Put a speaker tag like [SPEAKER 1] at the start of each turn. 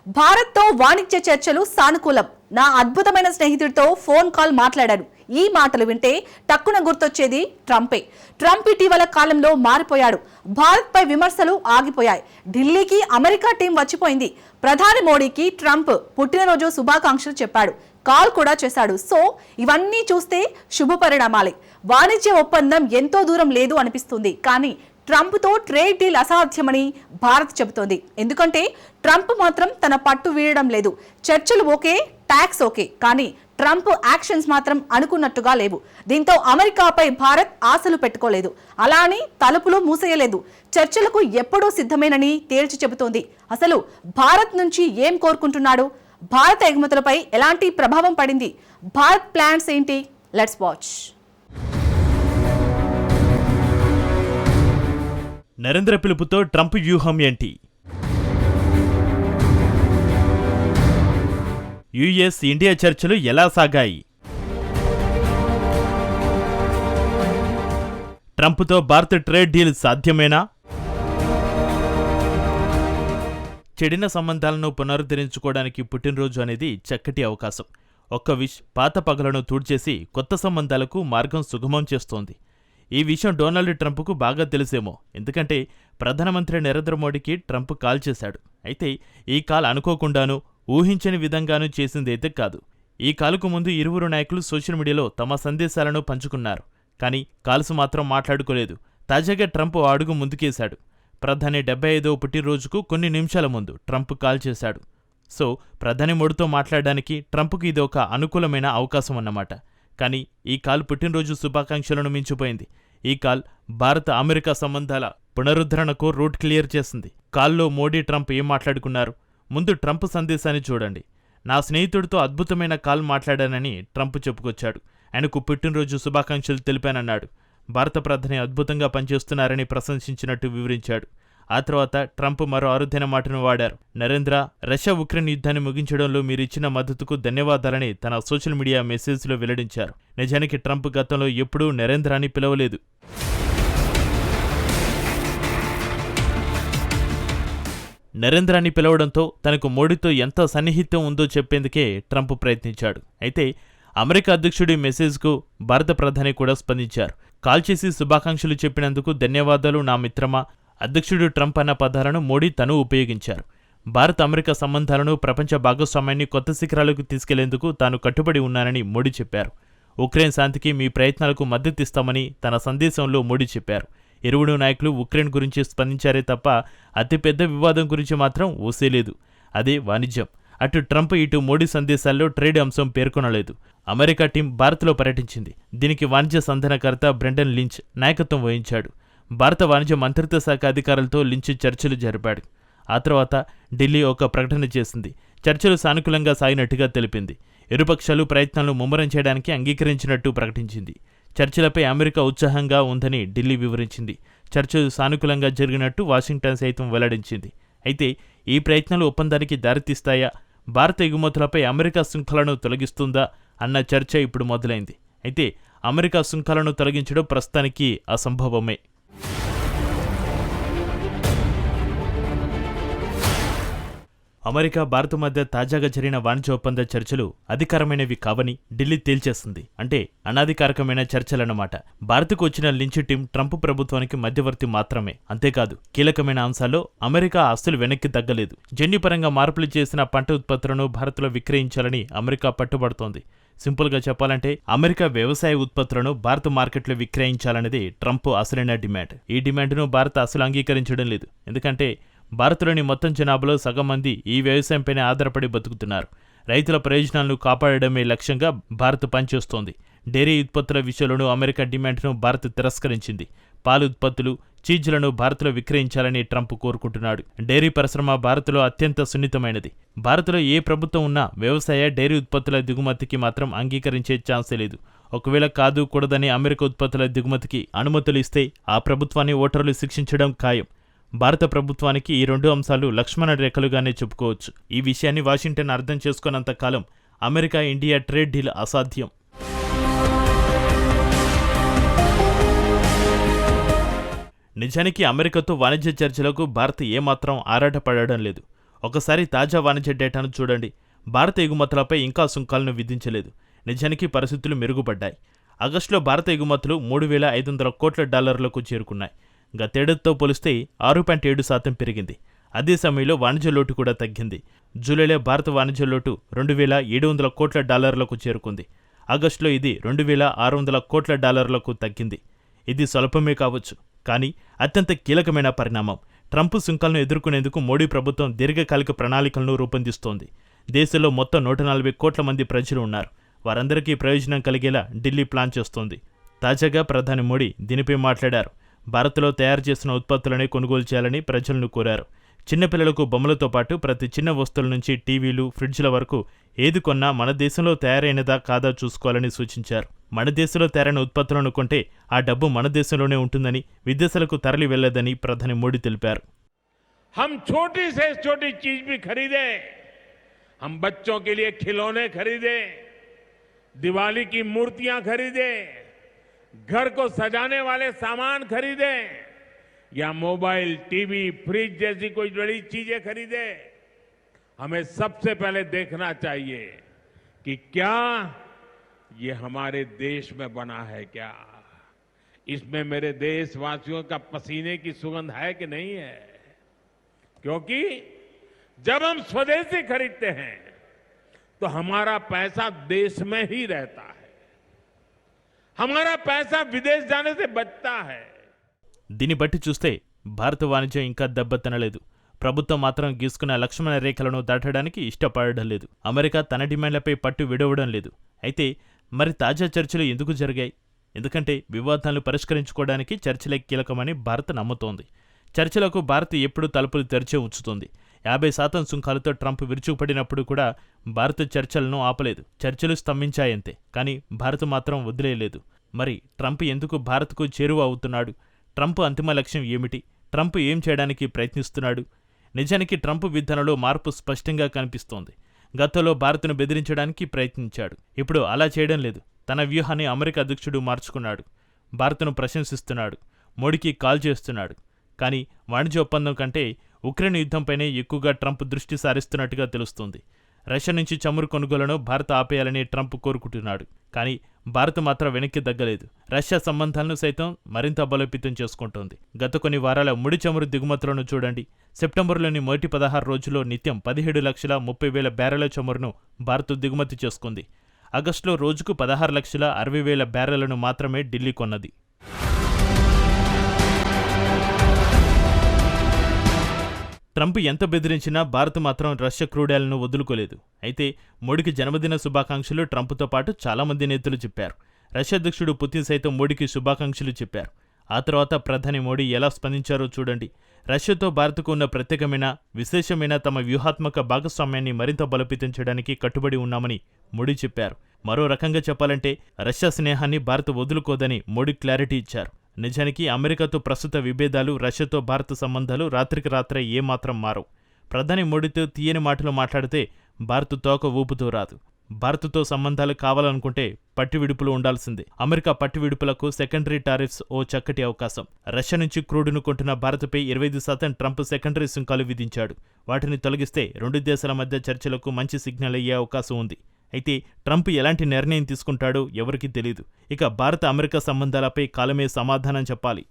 [SPEAKER 1] భారత్తో వాణిజ్య చర్చలు సానుకూలం. నా అద్భుతమైన స్నేహితుడితో ఫోన్ కాల్ మాట్లాడాను. ఈ మాటలు వింటే టక్కున గుర్తొచ్చేది ట్రంపే. ట్రంప్ ఇటీవల కాలంలో మారిపోయాడు. భారత్పై విమర్శలు ఆగిపోయాయి. ఢిల్లీకి అమెరికా టీం వచ్చిపోయింది. ప్రధాని మోడీకి ట్రంప్ పుట్టినరోజు శుభాకాంక్షలు చెప్పాడు. కాల్ కూడా చేశాడు. సో ఇవన్నీ చూస్తే శుభ పరిణామాలే. వాణిజ్య ఒప్పందం ఎంతో దూరం లేదు అనిపిస్తుంది. కానీ ట్రంప్తో ట్రేడ్ డీల్ అసాధ్యమని భారత్ చెబుతోంది. ఎందుకంటే ట్రంప్ మాత్రం తన పట్టు వీడడం లేదు. చర్చలు ఓకే, ట్యాక్స్ ఓకే, కానీ ట్రంప్ యాక్షన్స్ మాత్రం అనుకున్నట్టుగా లేవు. దీంతో అమెరికాపై భారత్ ఆశలు పెట్టుకోలేదు. అలా అని తలుపులు మూసేయలేదు. చర్చలకు ఎప్పుడూ సిద్ధమేనని తేల్చి చెబుతోంది. అసలు భారత్ నుంచి ఏం కోరుకుంటున్నాడు? భారత ఎగుమతులపై ఎలాంటి ప్రభావం పడింది? భారత్ ప్లాన్స్ ఏంటి? Let's watch.
[SPEAKER 2] నరేంద్ర పిలుపుతో ట్రంప్ వ్యూహం ఏంటి? యుఎస్ ఇండియా చర్చలు ఎలా సాగాయి? ట్రంప్తో భారత్ ట్రేడ్ డీల్ సాధ్యమేనా? చెడిన సంబంధాలను పునరుద్ధరించుకోవడానికి పుట్టినరోజు అనేది చక్కటి అవకాశం. పాత పగలను తూడ్చేసి కొత్త సంబంధాలకు మార్గం సుగమం చేస్తోంది. ఈ విషయం డొనాల్డ్ ట్రంప్కు బాగా తెలుసేమో. ఎందుకంటే ప్రధానమంత్రి నరేంద్ర మోడీకి ట్రంప్ కాల్ చేశాడు. అయితే ఈ కాల్ అనుకోకుండానూ ఊహించని విధంగానూ చేసిందైతే కాదు. ఈ కాలుకు ముందు ఇరువురు నాయకులు సోషల్ మీడియాలో తమ సందేశాలను పంచుకున్నారు. కానీ కాల్స్ మాత్రం మాట్లాడుకోలేదు. తాజాగా ట్రంప్ అడుగు ముందుకేశాడు. ప్రధాని 75వ పుట్టినరోజుకు కొన్ని నిమిషాల ముందు ట్రంప్ కాల్ చేశాడు. సో ప్రధాని మోడీతో మాట్లాడడానికి ట్రంప్కు ఇది ఒక అనుకూలమైన అవకాశం అన్నమాట. కానీ ఈ కాల్ పుట్టినరోజు శుభాకాంక్షలను మించిపోయింది. ఈ కాల్ భారత అమెరికా సంబంధాల పునరుద్ధరణకు రూట్ క్లియర్ చేసింది. కాల్లో మోడీ ట్రంప్ ఏం మాట్లాడుకున్నారు? ముందు ట్రంప్ సందేశాన్ని చూడండి. నా స్నేహితుడితో అద్భుతమైన కాల్ మాట్లాడానని ట్రంప్ చెప్పుకొచ్చాడు. ఆయనకు పుట్టినరోజు శుభాకాంక్షలు తెలిపానన్నాడు. భారత ప్రధాని అద్భుతంగా పనిచేస్తున్నారని ప్రశంసించినట్టు వివరించాడు. ఆ తర్వాత ట్రంప్ మరో అరుదైన మాటను వాడారు. నరేంద్ర, రష్యా ఉక్రెయిన్ యుద్ధాన్ని ముగించడంలో మీరిచ్చిన మద్దతుకు ధన్యవాదాలని తన సోషల్ మీడియా మెసేజ్లో వెల్లడించారు. నిజానికి ట్రంప్ గతంలో ఎప్పుడూ నరేంద్ర అని పిలవలేదు. నరేంద్ర అని పిలవడంతో తనకు మోడీతో ఎంత సన్నిహిత్యం ఉందో చెప్పేందుకే ట్రంప్ ప్రయత్నించాడు. అయితే అమెరికా అధ్యక్షుడి మెసేజ్కు భారత ప్రధాని కూడా స్పందించారు. కాల్ చేసి శుభాకాంక్షలు చెప్పినందుకు ధన్యవాదాలు నా మిత్రమా. అధ్యక్షుడు ట్రంప్ అన్న పదాలను మోడీ తను ఉపయోగించారు. భారత్ అమెరికా సంబంధాలను ప్రపంచ భాగస్వామ్యాన్ని కొత్త శిఖరాలకు తీసుకెళ్లేందుకు తాను కట్టుబడి ఉన్నానని మోడీ చెప్పారు. ఉక్రెయిన్ శాంతికి మీ ప్రయత్నాలకు మద్దతిస్తామని తన సందేశంలో మోడీ చెప్పారు. ఇరువురు నాయకులు ఉక్రెయిన్ గురించి స్పందించారే తప్ప అతిపెద్ద వివాదం గురించి మాత్రం ఊసేలేదు. అదే వాణిజ్యం. అటు ట్రంప్ ఇటు మోడీ సందేశాల్లో ట్రేడ్ అంశం పేర్కొనలేదు. అమెరికా టీం భారత్లో పర్యటించింది. దీనికి వాణిజ్య సంధానకర్త బ్రెండన్ లించ్ నాయకత్వం వహించాడు. భారత వాణిజ్య మంత్రిత్వ శాఖ అధికారులతో లించ్ చర్చలు జరిపాడు. ఆ తర్వాత ఢిల్లీ ఒక ప్రకటన చేసింది. చర్చలు సానుకూలంగా సాగినట్టుగా తెలిపింది. ఇరుపక్షాలు ప్రయత్నాలను ముమ్మరం చేయడానికి అంగీకరించినట్టు ప్రకటించింది. చర్చలపై అమెరికా ఉత్సాహంగా ఉందని ఢిల్లీ వివరించింది. చర్చలు సానుకూలంగా జరిగినట్టు వాషింగ్టన్ సైతం వెల్లడించింది. అయితే ఈ ప్రయత్నాలు ఒప్పందానికి దారితీస్తాయా? భారత ఎగుమతులపై అమెరికా సుంకాలను తొలగిస్తుందా అన్న చర్చ ఇప్పుడు మొదలైంది. అయితే అమెరికా సుంకాలను తొలగించడం ప్రస్తుతానికి అసంభవమే. అమెరికా భారత్ మధ్య తాజాగా జరిగిన వాణిజ్య ఒప్పంద చర్చలు అధికారమైనవి కావని ఢిల్లీ తేల్చేస్తుంది. అంటే అనాధికారికమైన చర్చలన్నమాట. భారత్కు వచ్చిన లించ్ టీం ట్రంప్ ప్రభుత్వానికి మధ్యవర్తి మాత్రమే. అంతేకాదు కీలకమైన అంశాల్లో అమెరికా అస్సలు వెనక్కి తగ్గలేదు. జన్యుపరంగా మార్పులు చేసిన పంట ఉత్పత్తులను భారత్లో విక్రయించాలని అమెరికా పట్టుబడుతోంది. సింపుల్గా చెప్పాలంటే అమెరికా వ్యవసాయ ఉత్పత్తులను భారత మార్కెట్లో విక్రయించాలనేది ట్రంప్ అసలైన డిమాండ్. ఈ డిమాండ్ను భారత్ అసలు అంగీకరించడం లేదు. ఎందుకంటే భారత్లోని మొత్తం జనాభాలో సగం మంది ఈ వ్యవసాయంపైనే ఆధారపడి బతుకుతున్నారు. రైతుల ప్రయోజనాలను కాపాడడమే లక్ష్యంగా భారత్ పనిచేస్తోంది. డైరీ ఉత్పత్తుల విషయంలోనూ అమెరికా డిమాండ్ను భారత్ తిరస్కరించింది. పాలు ఉత్పత్తులు, చీజ్లను భారత్లో విక్రయించాలని ట్రంప్ కోరుకుంటున్నాడు. డైరీ పరిశ్రమ భారత్లో అత్యంత సున్నితమైనది. భారత్లో ఏ ప్రభుత్వం ఉన్నా వ్యవసాయ డైరీ ఉత్పత్తుల దిగుమతికి మాత్రం అంగీకరించే ఛాన్సే లేదు. ఒకవేళ కాదు కూడదని అమెరికా ఉత్పత్తుల దిగుమతికి అనుమతులు ఇస్తే ఆ ప్రభుత్వాన్ని ఓటర్లు శిక్షించడం ఖాయం. భారత ప్రభుత్వానికి ఈ రెండు అంశాలు లక్ష్మణ రేఖలుగానే చెప్పుకోవచ్చు. ఈ విషయాన్ని వాషింగ్టన్ అర్థం చేసుకున్నంత కాలం అమెరికా ఇండియా ట్రేడ్ డీల్ అసాధ్యం. నిజానికి అమెరికాతో వాణిజ్య చర్చలకు భారత్ ఏమాత్రం ఆరాటపడడం లేదు. ఒకసారి తాజా వాణిజ్య డేటాను చూడండి. భారత ఎగుమతులపై ఇంకా సుంకాలను విధించలేదు. నిజానికి పరిస్థితులు మెరుగుపడ్డాయి. ఆగస్టులో భారత ఎగుమతులు $3,500 కోట్ల చేరుకున్నాయి. గతేడాదితో పోలిస్తే 6.7% పెరిగింది. అదే సమయంలో వాణిజ్య లోటు కూడా తగ్గింది. జూలైలో భారత వాణిజ్య లోటు $2,700 కోట్ల చేరుకుంది. ఆగస్టులో ఇది $2,600 కోట్ల తగ్గింది. ఇది స్వల్పమే కావచ్చు, కానీ అత్యంత కీలకమైన పరిణామం. ట్రంప్ సుంకాలను ఎదుర్కొనేందుకు మోడీ ప్రభుత్వం దీర్ఘకాలిక ప్రణాళికలను రూపొందిస్తోంది. దేశంలో మొత్తం 140 కోట్ల మంది ప్రజలు ఉన్నారు. వారందరికీ ప్రయోజనం కలిగేలా ఢిల్లీ ప్లాన్ చేస్తోంది. తాజాగా ప్రధాని మోడీ దీనిపై మాట్లాడారు. భారత్లో తయారు చేసిన ఉత్పత్తులనే కొనుగోలు చేయాలని ప్రజలను కోరారు. చిన్నపిల్లలకు బొమ్మలతో పాటు ప్రతి చిన్న వస్తువుల నుంచి టీవీలు, ఫ్రిడ్జ్ల వరకు ఏది కొన్నా మన దేశంలో తయారైనదా కాదా చూసుకోవాలని సూచించారు. మన దేశంలో తయారైన ఉత్పత్తులను కొంటే ఆ డబ్బు మన దేశంలోనే ఉంటుందని, విదేశాలకు తరలి వెళ్లదని ప్రధాని మోడీ తెలిపారు.
[SPEAKER 3] हम छोटी से छोटी चीज भी खरीदे, हम बच्चों के लिए खिलौने खरीदे, दिवाली की मूर्तियां खरीदे, घर को सजाने वाले सामान खरीदे या मोबाइल, टीवी, फ्रिज जैसी कोई बड़ी चीजें खरीदे, हमें सबसे पहले देखना चाहिए कि क्या ये हमारे देश में बना है, क्या इसमें मेरे देशवासियों का पसीने की सुगंध है कि नहीं है। क्योंकि जब हम स्वदेशी खरीदते हैं तो हमारा पैसा देश में ही रहता है, हमारा पैसा विदेश जाने से बचता है.
[SPEAKER 2] దీన్ని బట్టి చూస్తే భారత వాణిజ్యం ఇంకా దెబ్బతినలేదు. ప్రభుత్వం మాత్రం గీసుకున్న లక్ష్మణ రేఖలను దాటడానికి ఇష్టపడడం లేదు. అమెరికా తన డిమాండ్లపై పట్టు విడవడం లేదు. అయితే మరి తాజా చర్చలు ఎందుకు జరిగాయి? ఎందుకంటే వివాదాలను పరిష్కరించుకోవడానికి చర్చలే కీలకమని భారత్ నమ్ముతోంది. చర్చలకు భారత్ ఎప్పుడూ తలుపులు తెరిచే ఉంచుతుంది. 50% సుంకాలతో ట్రంప్ విరుచుకుపడినప్పుడు కూడా భారత్ చర్చలను ఆపలేదు. చర్చలు స్తంభించాయంతే. కానీ భారత్ మాత్రం వదిలేయలేదు. మరి ట్రంప్ ఎందుకు భారత్కు చేరువ అవుతున్నాడు? ట్రంప్ అంతిమ లక్ష్యం ఏమిటి? ట్రంప్ ఏం చేయడానికి ప్రయత్నిస్తున్నాడు? నిజానికి ట్రంప్ విధానంలో మార్పు స్పష్టంగా కనిపిస్తోంది. గతంలో భారత్ను బెదిరించడానికి ప్రయత్నించాడు. ఇప్పుడు అలా చేయడం లేదు. తన వ్యూహాన్ని అమెరికా అధ్యక్షుడు మార్చుకున్నాడు. భారత్ను ప్రశంసిస్తున్నాడు. మోడీకి కాల్ చేస్తున్నాడు. కానీ వాణిజ్య ఒప్పందం కంటే ఉక్రెయిన్ యుద్ధంపైనే ఎక్కువగా ట్రంప్ దృష్టి సారిస్తున్నట్టుగా తెలుస్తోంది. రష్యా నుంచి చమురు కొనుగోలును భారత్ ఆపేయాలని ట్రంప్ కోరుకుంటున్నాడు. కానీ భారత్ మాత్రం వెనక్కి తగ్గలేదు. రష్యా సంబంధాలను సైతం మరింత బలోపేతం చేసుకుంటోంది. గత కొన్ని వారాల ముడి చమురు దిగుమతులను చూడండి. సెప్టెంబర్లోని మొదటి 16 రోజుల్లో నిత్యం 17,30,000 బ్యారెల చమురును భారత్ దిగుమతి చేసుకుంది. ఆగస్టులో రోజుకు 16,60,000 బ్యారెలను మాత్రమే ఢిల్లీ కొన్నది. ట్రంప్ ఎంత బెదిరించినా భారత్ మాత్రం రష్యా క్రూడాలను వదులుకోలేదు. అయితే మోడీకి జన్మదిన శుభాకాంక్షలు ట్రంప్తో పాటు చాలామంది నేతలు చెప్పారు. రష్యా అధ్యక్షుడు పుతిన్ సైతం మోడీకి శుభాకాంక్షలు చెప్పారు. ఆ తర్వాత ప్రధాని మోడీ ఎలా స్పందించారో చూడండి. రష్యాతో భారత్కు ఉన్న ప్రత్యేకమైన, విశేషమైన తమ వ్యూహాత్మక భాగస్వామ్యాన్ని మరింత బలోపేతం చేయడానికి కట్టుబడి ఉన్నామని మోడీ చెప్పారు. మరో రకంగా చెప్పాలంటే రష్యా స్నేహాన్ని భారత్ వదులుకోదని మోడీ క్లారిటీ ఇచ్చారు. నిజానికి అమెరికాతో ప్రస్తుత విభేదాలు, రష్యాతో భారత సంబంధాలు రాత్రికి రాత్రే ఏమాత్రం మారవు. ప్రధాని మోడీతో తీయని మాటలు మాట్లాడితే భారత్ తోక ఊపుతూ రాదు. భారత్తో సంబంధాలు కావాలనుకుంటే పట్టి విడుపులు ఉండాల్సిందే. అమెరికా పట్టి విడుపులకు సెకండరీ టారిఫ్స్ ఓ చక్కటి అవకాశం. రష్యా నుంచి క్రూడును కొంటున్న భారత్పై 25% ట్రంప్ సెకండరీ సుంకాలు విధించాడు. వాటిని తొలగిస్తే రెండు దేశాల మధ్య చర్చలకు మంచి సిగ్నల్ అయ్యే అవకాశం ఉంది. అయితే ట్రంప్ ఎలాంటి నిర్ణయం తీసుకుంటాడో ఎవరికీ తెలీదు. ఇక భారత అమెరికా సంబంధాలపై కాలమే సమాధానం చెప్పాలి.